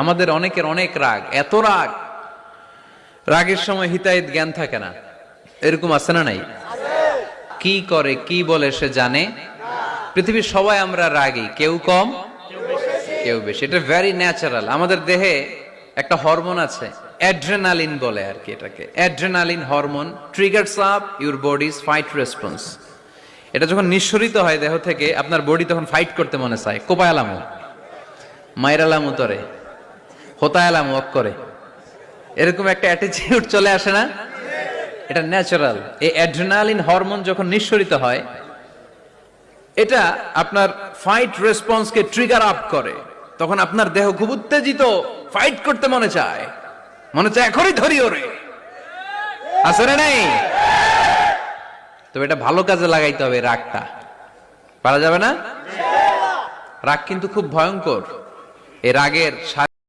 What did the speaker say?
আমাদের অনেকের অনেক রাগ, এত রাগ, রাগের সময় হিতাহিত জ্ঞান থাকে না, এরকম আছে না নাই? কি করে কি বলে সে জানে। পৃথিবীর সবাই আমরা রাগী, কেউ কম কেউ বেশি, এটা ভেরি ন্যাচারাল। আমাদের দেহে একটা হরমোন আছে, অ্যাড্রেনালিন বলে আর কি এটাকে। Adrenaline hormone triggers up your bodies fight response. এটা যখন নিঃসরিত হয় দেহ থেকে, আপনার বডি তখন ফাইট করতে মনে চায়, কোপায়ালামু, মাইরালামু তরে, হোতায়ালামু অক করে, এরকম একটা অ্যাটিটিউড চলে আসে না? এটা ন্যাচারাল। এই অ্যাড্রেনালিন হরমোন যখন নিঃসরিত হয়, এটা আপনার ফাইট রেসপন্সকে ট্রিগার আপ করে। তখন আপনার দেহ খুব উত্তেজিত, ফাইট করতে মনে চায় এখনই ধরি ওরে, আছে না নাই? তবে এটা ভালো কাজে লাগাইতে হবে, রাগটা পারা যাবে না। রাগ কিন্তু খুব ভয়ঙ্কর। এই রাগের